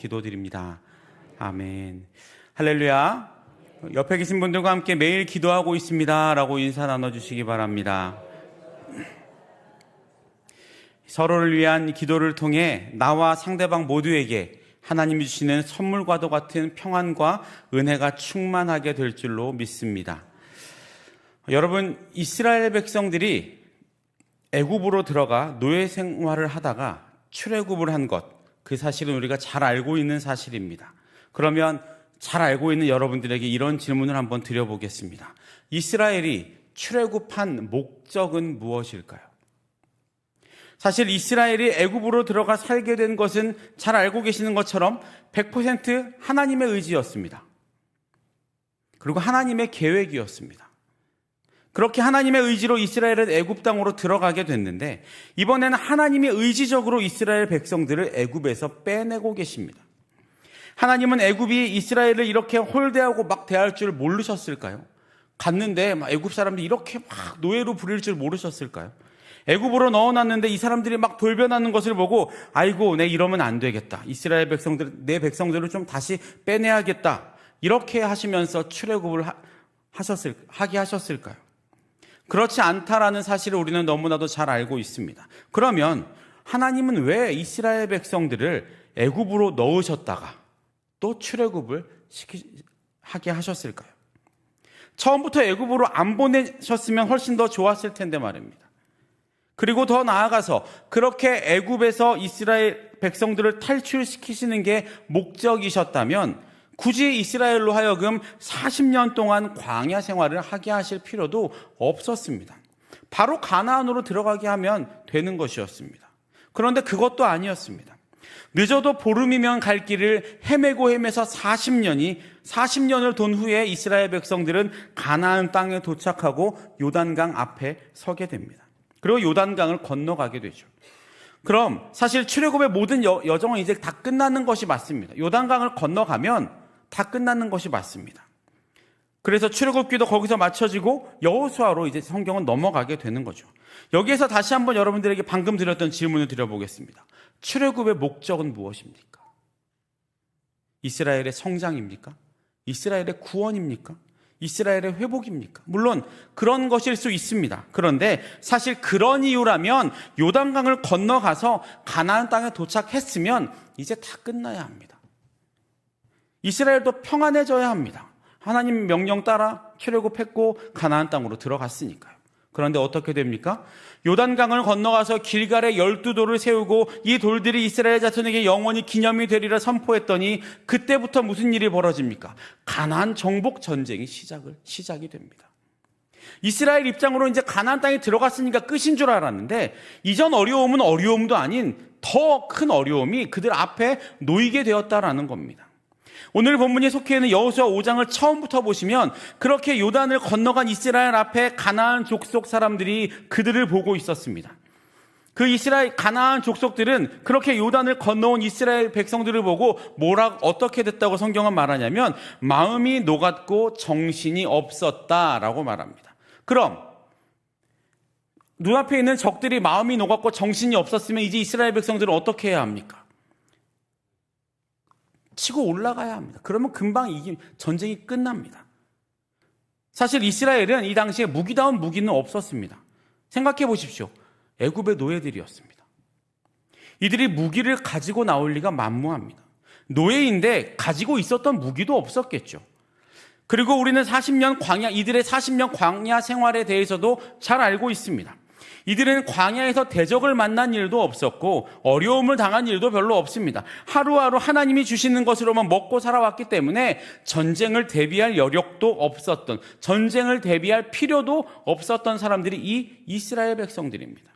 기도드립니다. 아멘. 할렐루야. 옆에 계신 분들과 함께 매일 기도하고 있습니다 라고 인사 나눠주시기 바랍니다. 서로를 위한 기도를 통해 나와 상대방 모두에게 하나님이 주시는 선물과도 같은 평안과 은혜가 충만하게 될 줄로 믿습니다. 여러분, 이스라엘 백성들이 애굽으로 들어가 노예 생활을 하다가 출애굽을 한 것, 그 사실은 우리가 잘 알고 있는 사실입니다. 그러면 잘 알고 있는 여러분들에게 이런 질문을 한번 드려보겠습니다. 이스라엘이 출애굽한 목적은 무엇일까요? 사실 이스라엘이 애굽으로 들어가 살게 된 것은 잘 알고 계시는 것처럼 100% 하나님의 의지였습니다. 그리고 하나님의 계획이었습니다. 그렇게 하나님의 의지로 이스라엘은 애굽 땅으로 들어가게 됐는데, 이번에는 하나님이 의지적으로 이스라엘 백성들을 애굽에서 빼내고 계십니다. 하나님은 애굽이 이스라엘을 이렇게 홀대하고 막 대할 줄 모르셨을까요? 갔는데 애굽 사람들이 이렇게 막 노예로 부릴 줄 모르셨을까요? 애굽으로 넣어놨는데 이 사람들이 막 돌변하는 것을 보고, 아이고, 내 이러면 안 되겠다, 이스라엘 백성들, 내 백성들을 좀 다시 빼내야겠다, 이렇게 하시면서 출애굽을 하게 하셨을까요? 그렇지 않다라는 사실을 우리는 너무나도 잘 알고 있습니다. 그러면 하나님은 왜 이스라엘 백성들을 애굽으로 넣으셨다가 또 출애굽을 하게 하셨을까요? 처음부터 애굽으로 안 보내셨으면 훨씬 더 좋았을 텐데 말입니다. 그리고 더 나아가서 그렇게 애굽에서 이스라엘 백성들을 탈출시키시는 게 목적이셨다면 굳이 이스라엘로 하여금 40년 동안 광야 생활을 하게 하실 필요도 없었습니다. 바로 가나안으로 들어가게 하면 되는 것이었습니다. 그런데 그것도 아니었습니다. 늦어도 보름이면 갈 길을 헤매고 헤매서 40년을 돈 후에 이스라엘 백성들은 가나안 땅에 도착하고 요단강 앞에 서게 됩니다. 그리고 요단강을 건너가게 되죠. 그럼 사실 출애굽의 모든 여정은 이제 다 끝나는 것이 맞습니다. 요단강을 건너가면 다 끝나는 것이 맞습니다. 그래서 출애굽기도 거기서 마쳐지고 여호수아로 이제 성경은 넘어가게 되는 거죠. 여기에서 다시 한번 여러분들에게 방금 드렸던 질문을 드려보겠습니다. 출애굽의 목적은 무엇입니까? 이스라엘의 성장입니까? 이스라엘의 구원입니까? 이스라엘의 회복입니까? 물론 그런 것일 수 있습니다. 그런데 사실 그런 이유라면 요단강을 건너가서 가나안 땅에 도착했으면 이제 다 끝나야 합니다. 이스라엘도 평안해져야 합니다. 하나님 명령 따라 출애굽했고 가나안 땅으로 들어갔으니까요. 그런데 어떻게 됩니까? 요단강을 건너가서 길갈에 12돌을 세우고 이 돌들이 이스라엘 자손에게 영원히 기념이 되리라 선포했더니 그때부터 무슨 일이 벌어집니까? 가나안 정복 전쟁이 시작이 됩니다. 이스라엘 입장으로 이제 가나안 땅에 들어갔으니까 끝인 줄 알았는데, 이전 어려움은 어려움도 아닌 더 큰 어려움이 그들 앞에 놓이게 되었다라는 겁니다. 오늘 본문에 속해 있는 여호수아 5장을 처음부터 보시면 그렇게 요단을 건너간 이스라엘 앞에 가나안 족속 사람들이 그들을 보고 있었습니다. 그 이스라엘 가나안 족속들은 그렇게 요단을 건너온 이스라엘 백성들을 보고 어떻게 됐다고 성경은 말하냐면 마음이 녹았고 정신이 없었다라고 말합니다. 그럼 눈앞에 있는 적들이 마음이 녹았고 정신이 없었으면 이제 이스라엘 백성들은 어떻게 해야 합니까? 치고 올라가야 합니다. 그러면 금방 전쟁이 끝납니다. 사실 이스라엘은 이 당시에 무기다운 무기는 없었습니다. 생각해 보십시오. 애굽의 노예들이었습니다. 이들이 무기를 가지고 나올 리가 만무합니다. 노예인데 가지고 있었던 무기도 없었겠죠. 그리고 우리는 이들의 40년 광야 생활에 대해서도 잘 알고 있습니다. 이들은 광야에서 대적을 만난 일도 없었고 어려움을 당한 일도 별로 없습니다. 하루하루 하나님이 주시는 것으로만 먹고 살아왔기 때문에 전쟁을 대비할 여력도 없었던, 전쟁을 대비할 필요도 없었던 사람들이 이 이스라엘 백성들입니다.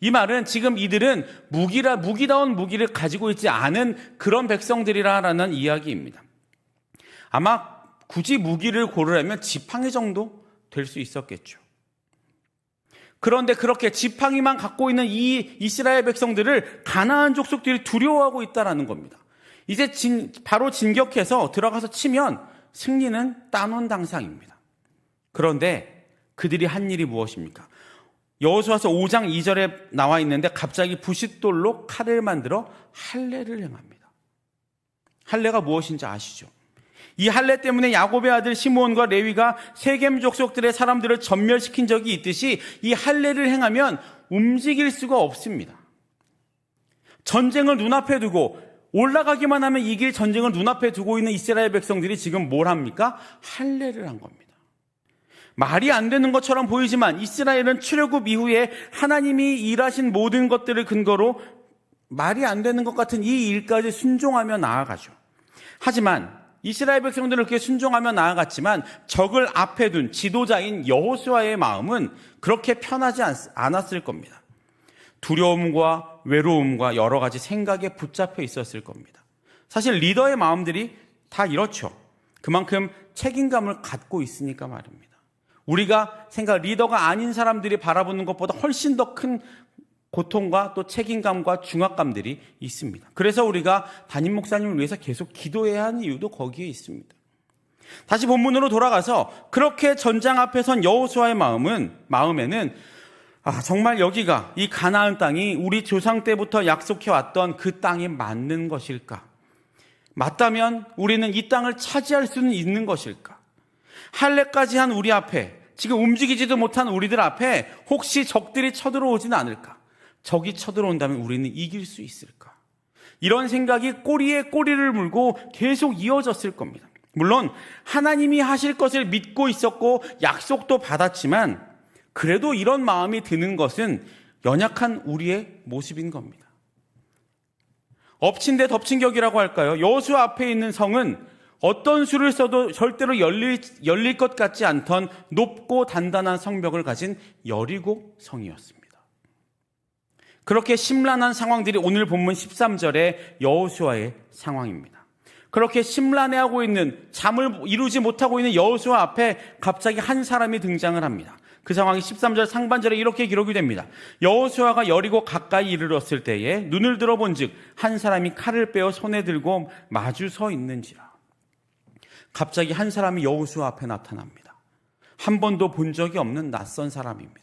이 말은 지금 이들은 무기다운 무기를 가지고 있지 않은 그런 백성들이라는 이야기입니다. 아마 굳이 무기를 고르라면 지팡이 정도 될 수 있었겠죠. 그런데 그렇게 지팡이만 갖고 있는 이 이스라엘 백성들을 가나안 족속들이 두려워하고 있다는 겁니다. 이제 바로 진격해서 들어가서 치면 승리는 따놓은 당상입니다. 그런데 그들이 한 일이 무엇입니까? 여호수아서 5장 2절에 나와 있는데 갑자기 부싯돌로 칼을 만들어 할례를 행합니다. 할례가 무엇인지 아시죠? 이 할례 때문에 야곱의 아들 시므온과 레위가 세겜 족속들의 사람들을 전멸시킨 적이 있듯이 이 할례를 행하면 움직일 수가 없습니다. 전쟁을 눈앞에 두고 올라가기만 하면 이길 전쟁을 눈앞에 두고 있는 이스라엘 백성들이 지금 뭘 합니까? 할례를 한 겁니다. 말이 안 되는 것처럼 보이지만 이스라엘은 출애굽 이후에 하나님이 일하신 모든 것들을 근거로 말이 안 되는 것 같은 이 일까지 순종하며 나아가죠. 하지만 이스라엘 백성들은 그렇게 순종하며 나아갔지만 적을 앞에 둔 지도자인 여호수아의 마음은 그렇게 편하지 않았을 겁니다. 두려움과 외로움과 여러 가지 생각에 붙잡혀 있었을 겁니다. 사실 리더의 마음들이 다 이렇죠. 그만큼 책임감을 갖고 있으니까 말입니다. 우리가 리더가 아닌 사람들이 바라보는 것보다 훨씬 더 큰 고통과 또 책임감과 중압감들이 있습니다. 그래서 우리가 담임 목사님을 위해서 계속 기도해야 하는 이유도 거기에 있습니다. 다시 본문으로 돌아가서 그렇게 전장 앞에 선 여호수아의 마음에는 정말 여기가 이 가나안 땅이 우리 조상 때부터 약속해왔던 그 땅이 맞는 것일까? 맞다면 우리는 이 땅을 차지할 수는 있는 것일까? 할례까지 한 우리 앞에, 지금 움직이지도 못한 우리들 앞에 혹시 적들이 쳐들어오지는 않을까? 적이 쳐들어온다면 우리는 이길 수 있을까? 이런 생각이 꼬리에 꼬리를 물고 계속 이어졌을 겁니다. 물론 하나님이 하실 것을 믿고 있었고 약속도 받았지만 그래도 이런 마음이 드는 것은 연약한 우리의 모습인 겁니다. 엎친 데 덮친 격이라고 할까요? 여호수아 앞에 있는 성은 어떤 수를 써도 절대로 열릴 것 같지 않던 높고 단단한 성벽을 가진 여리고 성이었습니다. 그렇게 심란한 상황들이 오늘 본문 13절의 여호수아의 상황입니다. 그렇게 심란해하고 있는, 잠을 이루지 못하고 있는 여호수아 앞에 갑자기 한 사람이 등장을 합니다. 그 상황이 13절 상반절에 이렇게 기록이 됩니다. 여호수아가 여리고 가까이 이르렀을 때에 눈을 들어본즉 한 사람이 칼을 빼어 손에 들고 마주 서 있는지라. 갑자기 한 사람이 여호수아 앞에 나타납니다. 한 번도 본 적이 없는 낯선 사람입니다.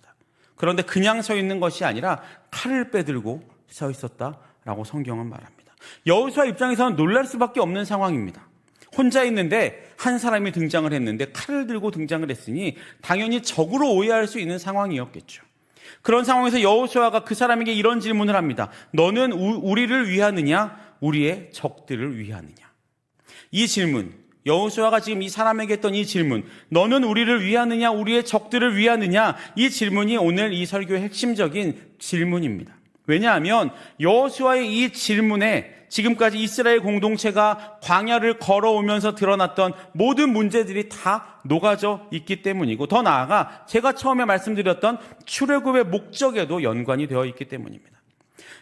그런데 그냥 서 있는 것이 아니라 칼을 빼들고 서 있었다라고 성경은 말합니다. 여호수아 입장에서는 놀랄 수밖에 없는 상황입니다. 혼자 있는데 한 사람이 등장을 했는데 칼을 들고 등장을 했으니 당연히 적으로 오해할 수 있는 상황이었겠죠. 그런 상황에서 여호수아가 그 사람에게 이런 질문을 합니다. 너는 우리를 위하느냐? 우리의 적들을 위하느냐? 이 질문, 여호수아가 지금 이 사람에게 했던 이 질문, 너는 우리를 위하느냐, 우리의 적들을 위하느냐, 이 질문이 오늘 이 설교의 핵심적인 질문입니다. 왜냐하면 여호수아의 이 질문에 지금까지 이스라엘 공동체가 광야를 걸어오면서 드러났던 모든 문제들이 다 녹아져 있기 때문이고, 더 나아가 제가 처음에 말씀드렸던 출애굽의 목적에도 연관이 되어 있기 때문입니다.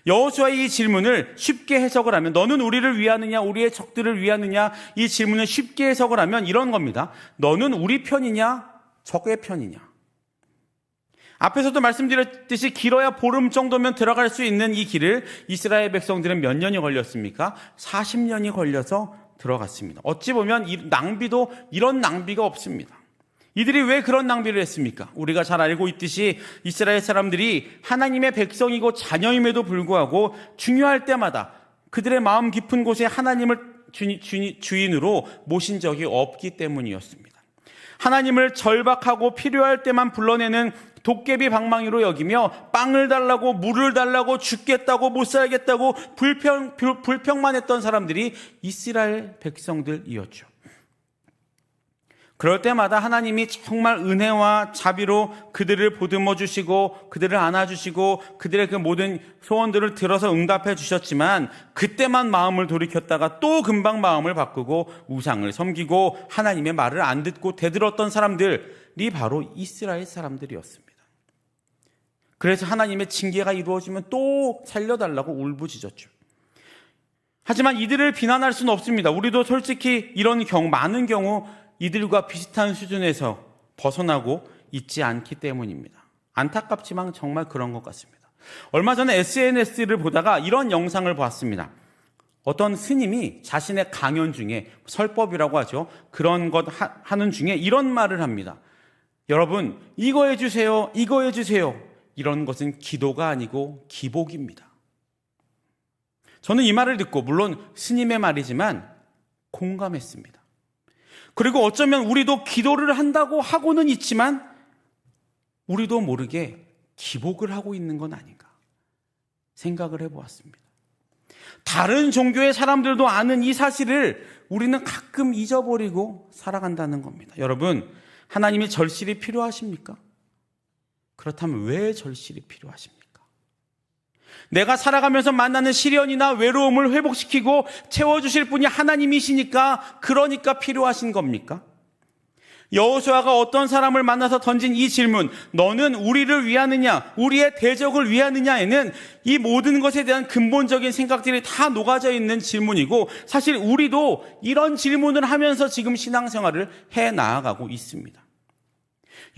여호수아의 이 질문을 쉽게 해석을 하면, 너는 우리를 위하느냐 우리의 적들을 위하느냐, 이 질문을 쉽게 해석을 하면 이런 겁니다. 너는 우리 편이냐 적의 편이냐. 앞에서도 말씀드렸듯이 길어야 보름 정도면 들어갈 수 있는 이 길을 이스라엘 백성들은 몇 년이 걸렸습니까? 40년이 걸려서 들어갔습니다. 어찌 보면 이런 낭비가 없습니다. 이들이 왜 그런 낭비를 했습니까? 우리가 잘 알고 있듯이 이스라엘 사람들이 하나님의 백성이고 자녀임에도 불구하고 중요할 때마다 그들의 마음 깊은 곳에 하나님을 주인으로 모신 적이 없기 때문이었습니다. 하나님을 절박하고 필요할 때만 불러내는 도깨비 방망이로 여기며 빵을 달라고, 물을 달라고, 죽겠다고, 못 살겠다고 불평만 했던 사람들이 이스라엘 백성들이었죠. 그럴 때마다 하나님이 정말 은혜와 자비로 그들을 보듬어 주시고 그들을 안아주시고 그들의 그 모든 소원들을 들어서 응답해 주셨지만, 그때만 마음을 돌이켰다가 또 금방 마음을 바꾸고 우상을 섬기고 하나님의 말을 안 듣고 대들었던 사람들이 바로 이스라엘 사람들이었습니다. 그래서 하나님의 징계가 이루어지면 또 살려달라고 울부짖었죠. 하지만 이들을 비난할 수는 없습니다. 우리도 솔직히 이런 경우, 많은 경우 이들과 비슷한 수준에서 벗어나고 있지 않기 때문입니다. 안타깝지만 정말 그런 것 같습니다. 얼마 전에 SNS를 보다가 이런 영상을 봤습니다. 어떤 스님이 자신의 강연 중에, 설법이라고 하죠, 그런 것 하는 중에 이런 말을 합니다. 여러분, 이거 해주세요, 이거 해주세요. 이런 것은 기도가 아니고 기복입니다. 저는 이 말을 듣고, 물론 스님의 말이지만 공감했습니다. 그리고 어쩌면 우리도 기도를 한다고 하고는 있지만 우리도 모르게 기복을 하고 있는 건 아닌가 생각을 해보았습니다. 다른 종교의 사람들도 아는 이 사실을 우리는 가끔 잊어버리고 살아간다는 겁니다. 여러분, 하나님이 절실히 필요하십니까? 그렇다면 왜 절실히 필요하십니까? 내가 살아가면서 만나는 시련이나 외로움을 회복시키고 채워주실 분이 하나님이시니까 그러니까 필요하신 겁니까? 여호수아가 어떤 사람을 만나서 던진 이 질문, 너는 우리를 위하느냐, 우리의 대적을 위하느냐에는 이 모든 것에 대한 근본적인 생각들이 다 녹아져 있는 질문이고, 사실 우리도 이런 질문을 하면서 지금 신앙생활을 해 나아가고 있습니다.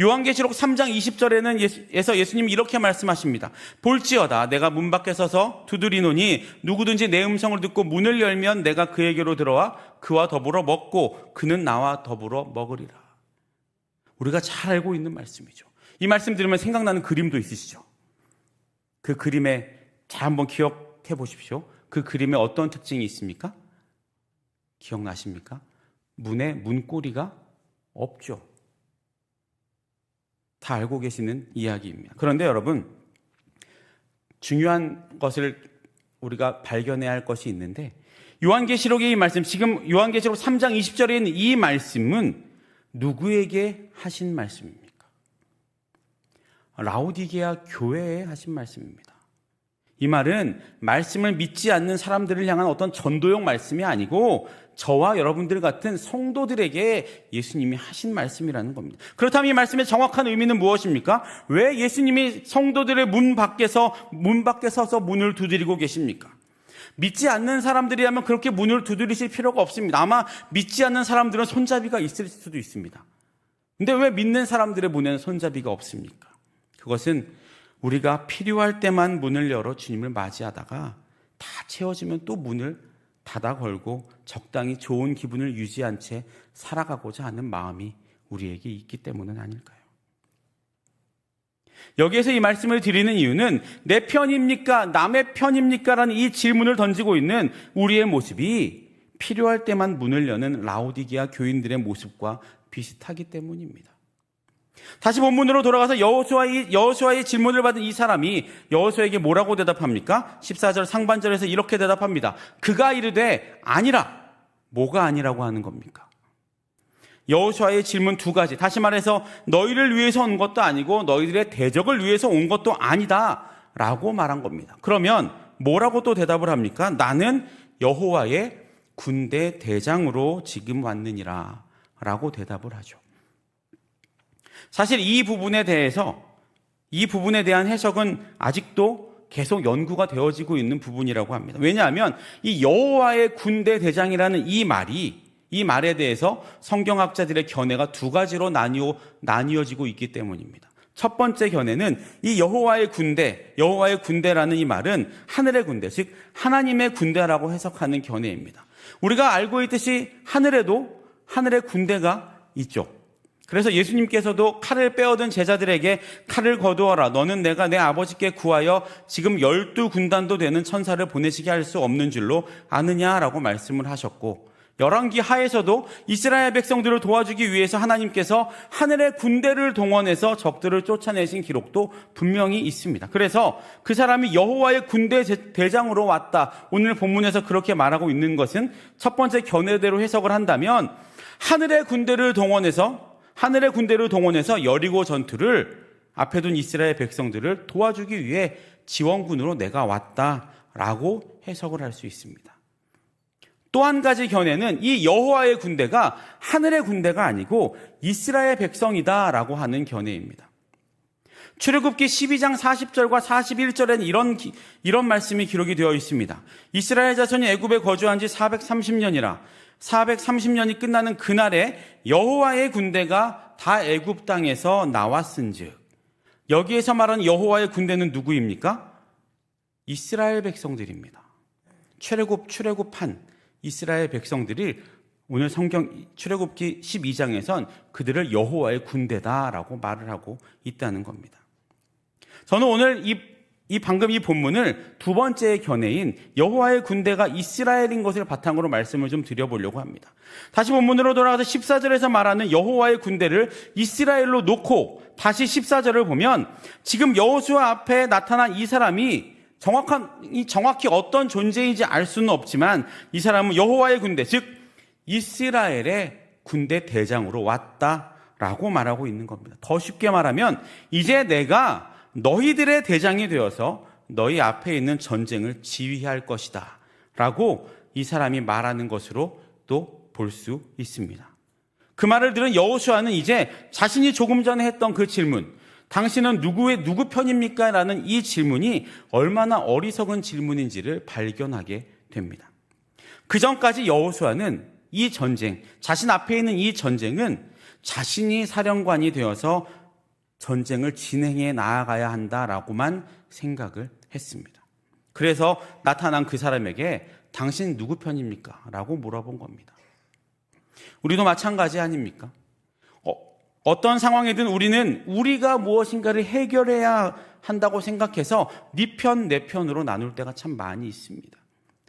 요한계시록 3장 20절에는 예수님이 이렇게 말씀하십니다. 볼지어다 내가 문 밖에 서서 두드리노니 누구든지 내 음성을 듣고 문을 열면 내가 그에게로 들어와 그와 더불어 먹고 그는 나와 더불어 먹으리라. 우리가 잘 알고 있는 말씀이죠. 이 말씀 들으면 생각나는 그림도 있으시죠? 그 그림에 잘 한번 기억해 보십시오. 그 그림에 어떤 특징이 있습니까? 기억나십니까? 문에 문고리가 없죠. 다 알고 계시는 이야기입니다. 그런데 여러분, 중요한 것을 우리가 발견해야 할 것이 있는데, 요한계시록의 이 말씀, 지금 요한계시록 3장 20절에 있는 이 말씀은 누구에게 하신 말씀입니까? 라오디게아 교회에 하신 말씀입니다. 이 말은 말씀을 믿지 않는 사람들을 향한 어떤 전도용 말씀이 아니고 저와 여러분들 같은 성도들에게 예수님이 하신 말씀이라는 겁니다. 그렇다면 이 말씀의 정확한 의미는 무엇입니까? 왜 예수님이 성도들의 문 밖에 서서 문을 두드리고 계십니까? 믿지 않는 사람들이라면 그렇게 문을 두드리실 필요가 없습니다. 아마 믿지 않는 사람들은 손잡이가 있을 수도 있습니다. 근데 왜 믿는 사람들의 문에는 손잡이가 없습니까? 그것은 우리가 필요할 때만 문을 열어 주님을 맞이하다가 다 채워지면 또 문을 닫아 걸고 적당히 좋은 기분을 유지한 채 살아가고자 하는 마음이 우리에게 있기 때문은 아닐까요? 여기에서 이 말씀을 드리는 이유는 내 편입니까? 남의 편입니까? 라는 이 질문을 던지고 있는 우리의 모습이 필요할 때만 문을 여는 라오디게아 교인들의 모습과 비슷하기 때문입니다. 다시 본문으로 돌아가서 여호수아의 질문을 받은 이 사람이 여호수아에게 뭐라고 대답합니까? 14절 상반절에서 이렇게 대답합니다. 그가 이르되 아니라. 뭐가 아니라고 하는 겁니까? 여호수아의 질문 두 가지. 다시 말해서 너희를 위해서 온 것도 아니고 너희들의 대적을 위해서 온 것도 아니다 라고 말한 겁니다. 그러면 뭐라고 또 대답을 합니까? 나는 여호와의 군대 대장으로 지금 왔느니라 라고 대답을 하죠. 사실 이 부분에 대한 해석은 아직도 계속 연구가 되어지고 있는 부분이라고 합니다. 왜냐하면 이 여호와의 군대 대장이라는 이 말에 대해서 성경학자들의 견해가 두 가지로 나뉘어지고 있기 때문입니다. 첫 번째 견해는 이 여호와의 군대라는 이 말은 하늘의 군대, 즉 하나님의 군대라고 해석하는 견해입니다. 우리가 알고 있듯이 하늘의 군대가 있죠. 그래서 예수님께서도 칼을 빼어든 제자들에게 칼을 거두어라. 너는 내가 내 아버지께 구하여 지금 12군단도 되는 천사를 보내시게 할 수 없는 줄로 아느냐라고 말씀을 하셨고, 열왕기 하에서도 이스라엘 백성들을 도와주기 위해서 하나님께서 하늘의 군대를 동원해서 적들을 쫓아내신 기록도 분명히 있습니다. 그래서 그 사람이 여호와의 군대 대장으로 왔다. 오늘 본문에서 그렇게 말하고 있는 것은 첫 번째 견해대로 해석을 한다면 하늘의 군대를 동원해서 여리고 전투를 앞에 둔 이스라엘 백성들을 도와주기 위해 지원군으로 내가 왔다라고 해석을 할 수 있습니다. 또 한 가지 견해는 이 여호와의 군대가 하늘의 군대가 아니고 이스라엘 백성이다라고 하는 견해입니다. 출애굽기 12장 40절과 41절에는 이런 말씀이 기록이 되어 있습니다. 이스라엘 자손이 애굽에 거주한 지 430년이라 430년이 끝나는 그날에 여호와의 군대가 다 애굽 땅에서 나왔은즉. 여기에서 말하는 여호와의 군대는 누구입니까? 이스라엘 백성들입니다. 출애굽한 이스라엘 백성들이 오늘 성경 출애굽기 12장에선 그들을 여호와의 군대다라고 말을 하고 있다는 겁니다. 저는 오늘 이 방금 이 본문을 두 번째 견해인 여호와의 군대가 이스라엘인 것을 바탕으로 말씀을 좀 드려보려고 합니다. 다시 본문으로 돌아가서 14절에서 말하는 여호와의 군대를 이스라엘로 놓고 다시 14절을 보면 지금 여호수아 앞에 나타난 이 사람이 정확히 어떤 존재인지 알 수는 없지만 이 사람은 여호와의 군대, 즉 이스라엘의 군대 대장으로 왔다라고 말하고 있는 겁니다. 더 쉽게 말하면 이제 내가 너희들의 대장이 되어서 너희 앞에 있는 전쟁을 지휘할 것이다 라고 이 사람이 말하는 것으로 또 볼 수 있습니다. 그 말을 들은 여호수아는 이제 자신이 조금 전에 했던 그 질문, 당신은 누구 편입니까? 라는 이 질문이 얼마나 어리석은 질문인지를 발견하게 됩니다. 그 전까지 여호수아는 이 전쟁, 자신 앞에 있는 이 전쟁은 자신이 사령관이 되어서 전쟁을 진행해 나아가야 한다라고만 생각을 했습니다. 그래서 나타난 그 사람에게 당신 누구 편입니까? 라고 물어본 겁니다. 우리도 마찬가지 아닙니까? 어떤 상황이든 우리는 우리가 무엇인가를 해결해야 한다고 생각해서 네 편, 내 편으로 나눌 때가 참 많이 있습니다.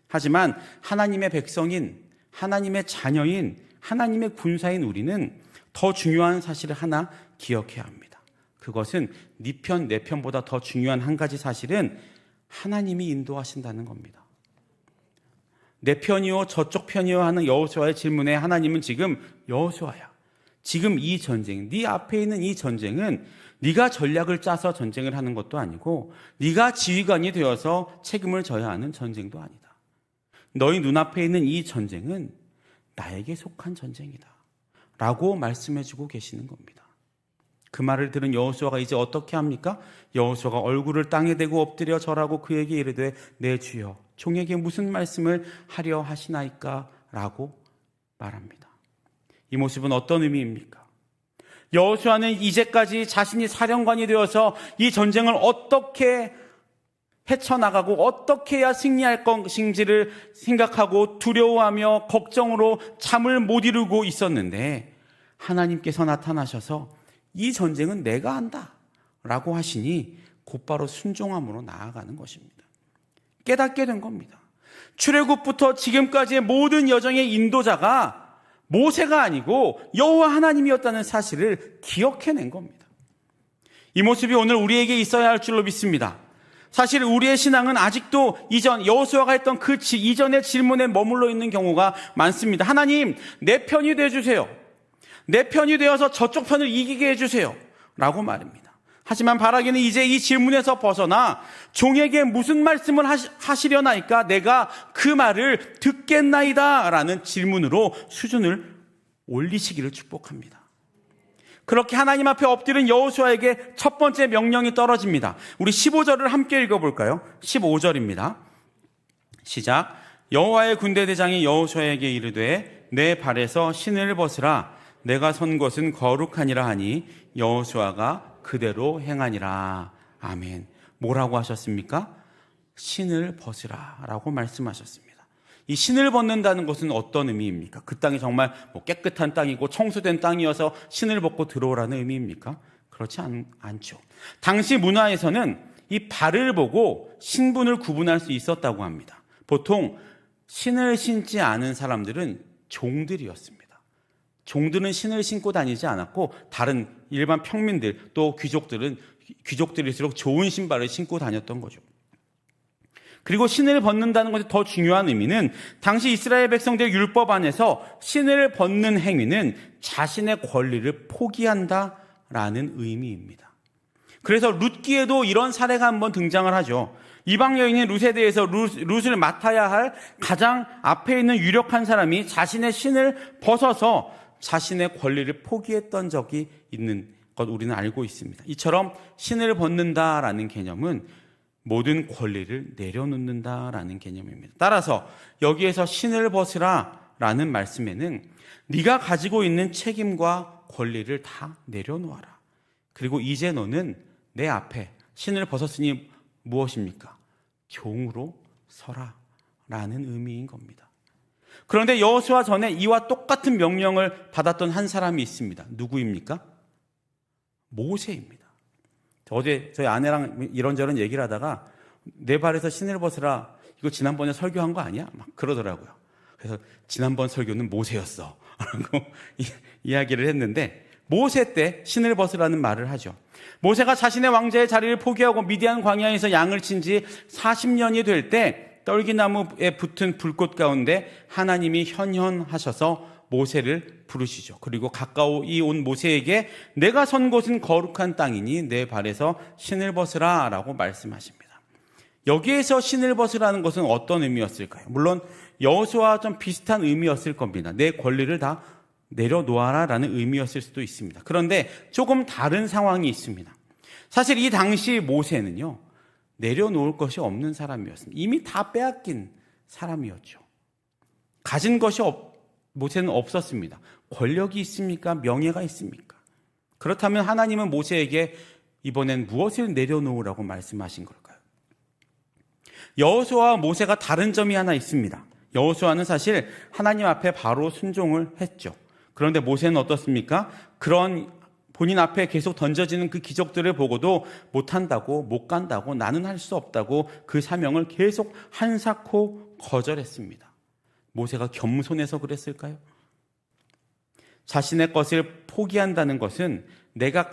하지만 하나님의 백성인, 하나님의 자녀인, 하나님의 군사인 우리는 더 중요한 사실을 하나 기억해야 합니다. 그것은 네 편, 내 편보다 더 중요한 한 가지 사실은 하나님이 인도하신다는 겁니다. 내 편이요 저쪽 편이요 하는 여호수아의 질문에 하나님은 지금 여호수아야, 지금 이 전쟁, 네 앞에 있는 이 전쟁은 네가 전략을 짜서 전쟁을 하는 것도 아니고 네가 지휘관이 되어서 책임을 져야 하는 전쟁도 아니다. 너희 눈앞에 있는 이 전쟁은 나에게 속한 전쟁이다 라고 말씀해주고 계시는 겁니다. 그 말을 들은 여호수아가 이제 어떻게 합니까? 여호수아가 얼굴을 땅에 대고 엎드려 절하고 그에게 이르되 내 주여 종에게 무슨 말씀을 하려 하시나이까? 라고 말합니다. 이 모습은 어떤 의미입니까? 여호수아는 이제까지 자신이 사령관이 되어서 이 전쟁을 어떻게 헤쳐나가고 어떻게 해야 승리할 것인지를 생각하고 두려워하며 걱정으로 잠을 못 이루고 있었는데 하나님께서 나타나셔서 이 전쟁은 내가 한다 라고 하시니 곧바로 순종함으로 나아가는 것입니다. 깨닫게 된 겁니다. 출애굽부터 지금까지의 모든 여정의 인도자가 모세가 아니고 여호와 하나님이었다는 사실을 기억해낸 겁니다. 이 모습이 오늘 우리에게 있어야 할 줄로 믿습니다. 사실 우리의 신앙은 아직도 여호수아가 했던 그 이전의 질문에 머물러 있는 경우가 많습니다. 하나님, 내 편이 되어주세요. 내 편이 되어서 저쪽 편을 이기게 해주세요 라고 말입니다. 하지만 바라기는 이제 이 질문에서 벗어나 종에게 무슨 말씀을 하시려나이까 내가 그 말을 듣겠나이다 라는 질문으로 수준을 올리시기를 축복합니다. 그렇게 하나님 앞에 엎드린 여호수아에게 첫 번째 명령이 떨어집니다. 우리 15절을 함께 읽어볼까요? 15절입니다. 시작. 여호와의 군대 대장이 여호수아에게 이르되 내 발에서 신을 벗으라. 내가 선 것은 거룩하니라 하니 여호수아가 그대로 행하니라. 아멘. 뭐라고 하셨습니까? 신을 벗으라 라고 말씀하셨습니다. 이 신을 벗는다는 것은 어떤 의미입니까? 그 땅이 정말 깨끗한 땅이고 청소된 땅이어서 신을 벗고 들어오라는 의미입니까? 그렇지 않죠. 당시 문화에서는 이 발을 보고 신분을 구분할 수 있었다고 합니다. 보통 신을 신지 않은 사람들은 종들이었습니다. 종들은 신을 신고 다니지 않았고 다른 일반 평민들 또 귀족들일수록 좋은 신발을 신고 다녔던 거죠. 그리고 신을 벗는다는 것의 더 중요한 의미는 당시 이스라엘 백성들의 율법 안에서 신을 벗는 행위는 자신의 권리를 포기한다라는 의미입니다. 그래서 룻기에도 이런 사례가 한번 등장을 하죠. 이방 여인인 룻에 대해서 룻을 맡아야 할 가장 앞에 있는 유력한 사람이 자신의 신을 벗어서 자신의 권리를 포기했던 적이 있는 것 우리는 알고 있습니다. 이처럼 신을 벗는다라는 개념은 모든 권리를 내려놓는다라는 개념입니다. 따라서 여기에서 신을 벗으라라는 말씀에는 네가 가지고 있는 책임과 권리를 다 내려놓아라. 그리고 이제 너는 내 앞에 신을 벗었으니 무엇입니까? 종으로 서라라는 의미인 겁니다. 그런데 여호수아 전에 이와 똑같은 명령을 받았던 한 사람이 있습니다. 누구입니까? 모세입니다. 어제 저희 아내랑 이런저런 얘기를 하다가 내 발에서 신을 벗으라, 이거 지난번에 설교한 거 아니야? 막 그러더라고요. 그래서 지난번 설교는 모세였어 라고 이야기를 했는데, 모세 때 신을 벗으라는 말을 하죠. 모세가 자신의 왕자의 자리를 포기하고 미디안 광야에서 양을 친 지 40년이 될 때 떨기나무에 붙은 불꽃 가운데 하나님이 현현하셔서 모세를 부르시죠. 그리고 가까이 온 모세에게 내가 선 곳은 거룩한 땅이니 내 발에서 신을 벗으라 라고 말씀하십니다. 여기에서 신을 벗으라는 것은 어떤 의미였을까요? 물론 여호수아와 좀 비슷한 의미였을 겁니다. 내 권리를 다 내려놓아라 라는 의미였을 수도 있습니다. 그런데 조금 다른 상황이 있습니다. 사실 이 당시 모세는요, 내려놓을 것이 없는 사람이었습니다. 이미 다 빼앗긴 사람이었죠. 가진 것이 모세는 없었습니다. 권력이 있습니까? 명예가 있습니까? 그렇다면 하나님은 모세에게 이번엔 무엇을 내려놓으라고 말씀하신 걸까요? 여호수아와 모세가 다른 점이 하나 있습니다. 여호수아는 사실 하나님 앞에 바로 순종을 했죠. 그런데 모세는 어떻습니까? 그런 본인 앞에 계속 던져지는 그 기적들을 보고도 못한다고, 못 간다고, 나는 할 수 없다고 그 사명을 계속 한사코 거절했습니다. 모세가 겸손해서 그랬을까요? 자신의 것을 포기한다는 것은 내가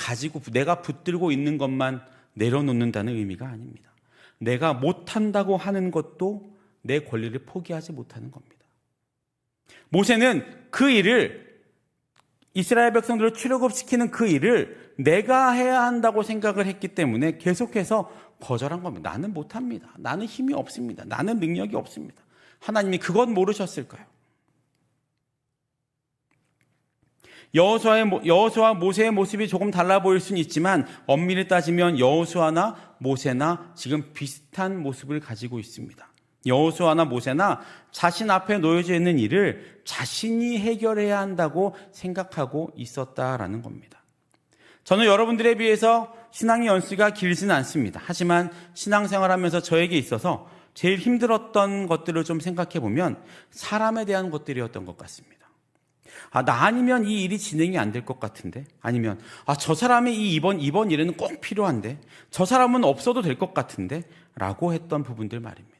붙들고 있는 것만 내려놓는다는 의미가 아닙니다. 내가 못한다고 하는 것도 내 권리를 포기하지 못하는 겁니다. 모세는 그 일을, 이스라엘 백성들을 출애굽시키는 그 일을 내가 해야 한다고 생각을 했기 때문에 계속해서 거절한 겁니다. 나는 못합니다. 나는 힘이 없습니다. 나는 능력이 없습니다. 하나님이 그건 모르셨을까요? 여호수아와 모세의 모습이 조금 달라 보일 수는 있지만 엄밀히 따지면 여호수아나 모세나 지금 비슷한 모습을 가지고 있습니다. 여호수아나 모세나 자신 앞에 놓여져 있는 일을 자신이 해결해야 한다고 생각하고 있었다라는 겁니다. 저는 여러분들에 비해서 신앙의 연수가 길지는 않습니다. 하지만 신앙생활하면서 저에게 있어서 제일 힘들었던 것들을 좀 생각해 보면 사람에 대한 것들이었던 것 같습니다. 나 아니면 이 일이 진행이 안 될 것 같은데, 아니면 저 사람이 이번 일에는 꼭 필요한데, 저 사람은 없어도 될 것 같은데 라고 했던 부분들 말입니다.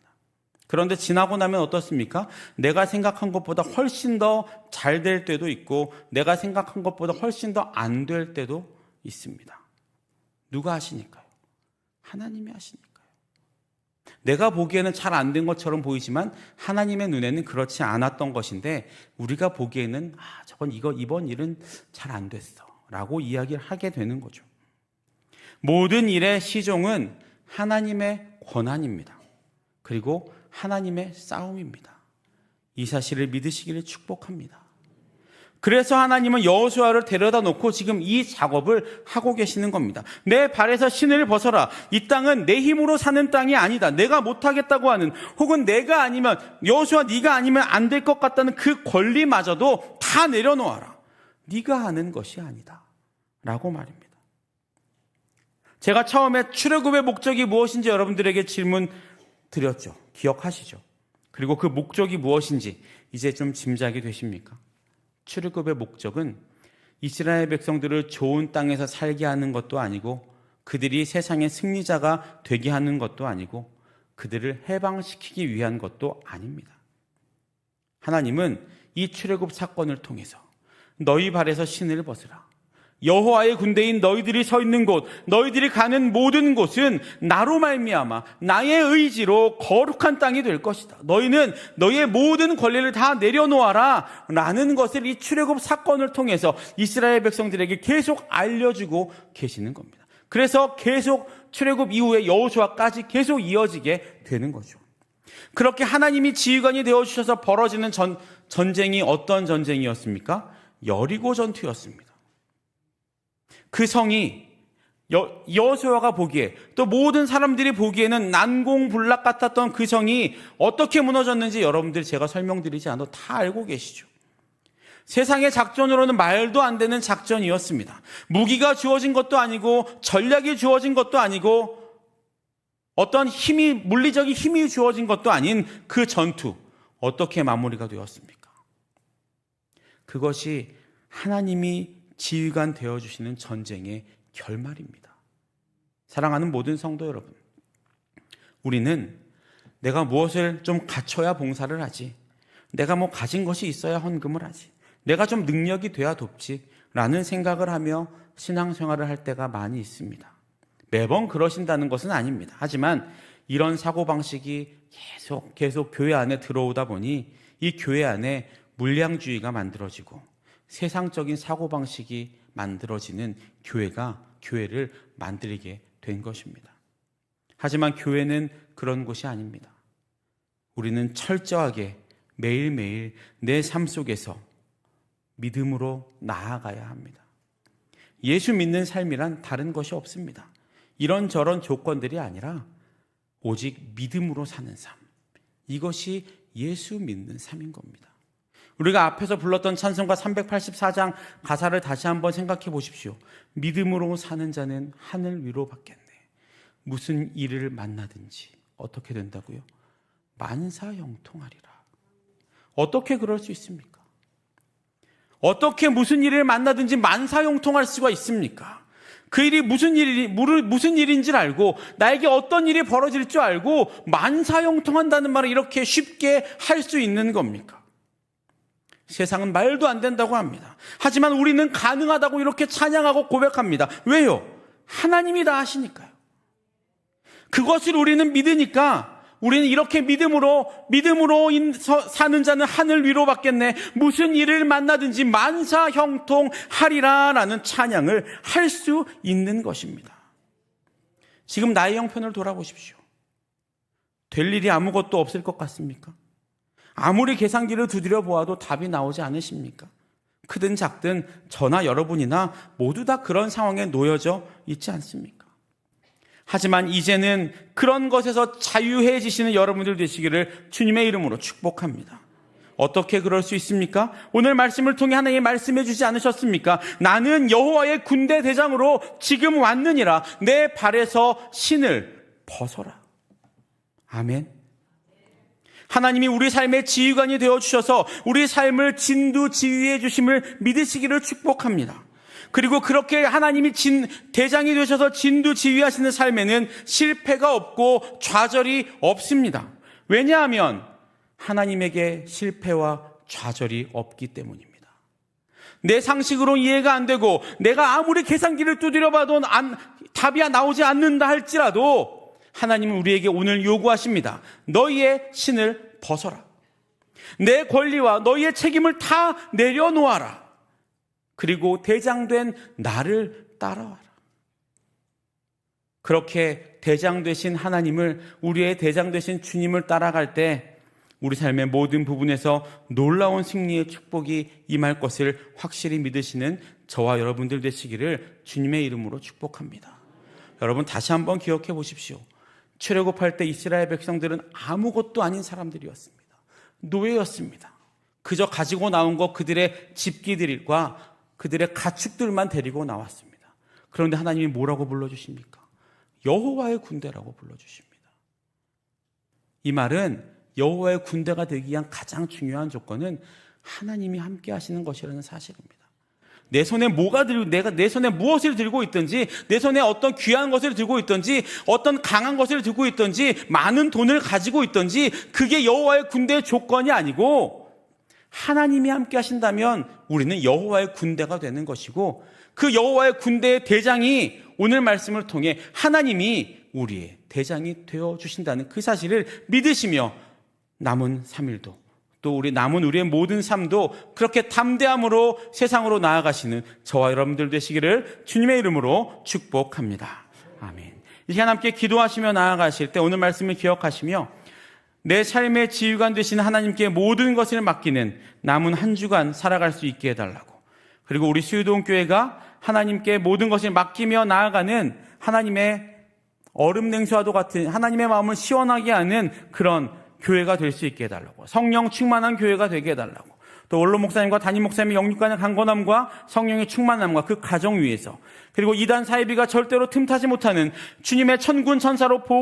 그런데 지나고 나면 어떻습니까? 내가 생각한 것보다 훨씬 더 잘 될 때도 있고 내가 생각한 것보다 훨씬 더 안 될 때도 있습니다. 누가 하시니까요? 하나님이 하시니까요. 내가 보기에는 잘 안 된 것처럼 보이지만 하나님의 눈에는 그렇지 않았던 것인데 우리가 보기에는 이번 일은 잘 안 됐어 라고 이야기를 하게 되는 거죠. 모든 일의 시종은 하나님의 권한입니다. 그리고 하나님의 싸움입니다. 이 사실을 믿으시기를 축복합니다. 그래서 하나님은 여호수아를 데려다 놓고 지금 이 작업을 하고 계시는 겁니다. 내 발에서 신을 벗어라. 이 땅은 내 힘으로 사는 땅이 아니다. 내가 못하겠다고 하는, 혹은 내가 아니면, 여호수아 네가 아니면 안 될 것 같다는 그 권리마저도 다 내려놓아라. 네가 하는 것이 아니다 라고 말입니다. 제가 처음에 출애굽의 목적이 무엇인지 여러분들에게 질문 드렸죠. 기억하시죠? 그리고 그 목적이 무엇인지 이제 좀 짐작이 되십니까? 출애굽의 목적은 이스라엘 백성들을 좋은 땅에서 살게 하는 것도 아니고 그들이 세상의 승리자가 되게 하는 것도 아니고 그들을 해방시키기 위한 것도 아닙니다. 하나님은 이 출애굽 사건을 통해서 너희 발에서 신을 벗으라. 여호와의 군대인 너희들이 서 있는 곳, 너희들이 가는 모든 곳은 나로 말미암아 나의 의지로 거룩한 땅이 될 것이다. 너희는 너희의 모든 권리를 다 내려놓아라 라는 것을 이 출애굽 사건을 통해서 이스라엘 백성들에게 계속 알려주고 계시는 겁니다. 그래서 계속 출애굽 이후에 여호수아까지 계속 이어지게 되는 거죠. 그렇게 하나님이 지휘관이 되어주셔서 벌어지는 전쟁이 어떤 전쟁이었습니까? 여리고 전투였습니다. 그 성이 여호수아가 보기에, 또 모든 사람들이 보기에는 난공불락 같았던 그 성이 어떻게 무너졌는지 여러분들이 제가 설명드리지 않아도 다 알고 계시죠. 세상의 작전으로는 말도 안 되는 작전이었습니다. 무기가 주어진 것도 아니고 전략이 주어진 것도 아니고 어떤 물리적인 힘이 주어진 것도 아닌 그 전투, 어떻게 마무리가 되었습니까? 그것이 하나님이 지휘관 되어주시는 전쟁의 결말입니다. 사랑하는 모든 성도 여러분, 우리는 내가 무엇을 좀 갖춰야 봉사를 하지, 내가 뭐 가진 것이 있어야 헌금을 하지, 내가 좀 능력이 돼야 돕지 라는 생각을 하며 신앙생활을 할 때가 많이 있습니다. 매번 그러신다는 것은 아닙니다. 하지만 이런 사고방식이 계속 교회 안에 들어오다 보니 이 교회 안에 물량주의가 만들어지고 세상적인 사고방식이 만들어지는 교회를 만들게 된 것입니다. 하지만 교회는 그런 곳이 아닙니다. 우리는 철저하게 매일매일 내 삶 속에서 믿음으로 나아가야 합니다. 예수 믿는 삶이란 다른 것이 없습니다. 이런저런 조건들이 아니라 오직 믿음으로 사는 삶, 이것이 예수 믿는 삶인 겁니다. 우리가 앞에서 불렀던 찬송가 384장 가사를 다시 한번 생각해 보십시오. 믿음으로 사는 자는 하늘 위로 받겠네. 무슨 일을 만나든지 어떻게 된다고요? 만사형통하리라. 어떻게 그럴 수 있습니까? 어떻게 무슨 일을 만나든지 만사형통할 수가 있습니까? 그 일이 무슨 일인지를 알고 나에게 어떤 일이 벌어질 줄 알고 만사형통한다는 말을 이렇게 쉽게 할 수 있는 겁니까? 세상은 말도 안 된다고 합니다. 하지만 우리는 가능하다고 이렇게 찬양하고 고백합니다. 왜요? 하나님이 다 하시니까요. 그것을 우리는 믿으니까 우리는 이렇게 믿음으로 사는 자는 하늘 위로 받겠네. 무슨 일을 만나든지 만사형통하리라 라는 찬양을 할 수 있는 것입니다. 지금 나의 형편을 돌아보십시오. 될 일이 아무것도 없을 것 같습니까? 아무리 계산기를 두드려 보아도 답이 나오지 않으십니까? 크든 작든 저나 여러분이나 모두 다 그런 상황에 놓여져 있지 않습니까? 하지만 이제는 그런 것에서 자유해지시는 여러분들 되시기를 주님의 이름으로 축복합니다. 어떻게 그럴 수 있습니까? 오늘 말씀을 통해 하나님이 말씀해 주지 않으셨습니까? 나는 여호와의 군대 대장으로 지금 왔느니라. 내 발에서 신을 벗어라. 아멘. 하나님이 우리 삶의 지휘관이 되어주셔서 우리 삶을 진두지휘해 주심을 믿으시기를 축복합니다. 그리고 그렇게 하나님이 대장이 되셔서 진두지휘하시는 삶에는 실패가 없고 좌절이 없습니다. 왜냐하면 하나님에게 실패와 좌절이 없기 때문입니다. 내 상식으로 이해가 안 되고 내가 아무리 계산기를 두드려 봐도 답이 나오지 않는다 할지라도 하나님은 우리에게 오늘 요구하십니다. 너희의 신을 벗어라. 내 권리와 너희의 책임을 다 내려놓아라. 그리고 대장된 나를 따라와라. 그렇게 대장 되신 하나님을, 우리의 대장 되신 주님을 따라갈 때 우리 삶의 모든 부분에서 놀라운 승리의 축복이 임할 것을 확실히 믿으시는 저와 여러분들 되시기를 주님의 이름으로 축복합니다. 여러분 다시 한번 기억해 보십시오. 출애굽할 때 이스라엘 백성들은 아무것도 아닌 사람들이었습니다. 노예였습니다. 그저 가지고 나온 것 그들의 집기들과 그들의 가축들만 데리고 나왔습니다. 그런데 하나님이 뭐라고 불러주십니까? 여호와의 군대라고 불러주십니다. 이 말은 여호와의 군대가 되기 위한 가장 중요한 조건은 하나님이 함께 하시는 것이라는 사실입니다. 내 손에 내가 내 손에 무엇을 들고 있든지, 내 손에 어떤 귀한 것을 들고 있든지, 어떤 강한 것을 들고 있든지, 많은 돈을 가지고 있든지, 그게 여호와의 군대의 조건이 아니고 하나님이 함께 하신다면 우리는 여호와의 군대가 되는 것이고, 그 여호와의 군대의 대장이 오늘 말씀을 통해 하나님이 우리의 대장이 되어주신다는 그 사실을 믿으시며 남은 3일도 또 우리의 모든 삶도 그렇게 담대함으로 세상으로 나아가시는 저와 여러분들 되시기를 주님의 이름으로 축복합니다. 아멘. 이 시간 함께 기도하시며 나아가실 때 오늘 말씀을 기억하시며 내 삶의 지휘관 되신 하나님께 모든 것을 맡기는 남은 한 주간 살아갈 수 있게 해달라고, 그리고 우리 수유동교회가 하나님께 모든 것을 맡기며 나아가는 하나님의 얼음 냉수와도 같은 하나님의 마음을 시원하게 하는 그런 교회가 될 수 있게 해달라고, 성령 충만한 교회가 되게 해달라고, 또 원로 목사님과 담임 목사님의 영육간의 강건함과 성령의 충만함과 그 가정 위에서, 그리고 이단 사이비가 절대로 틈타지 못하는 주님의 천군 천사로 보호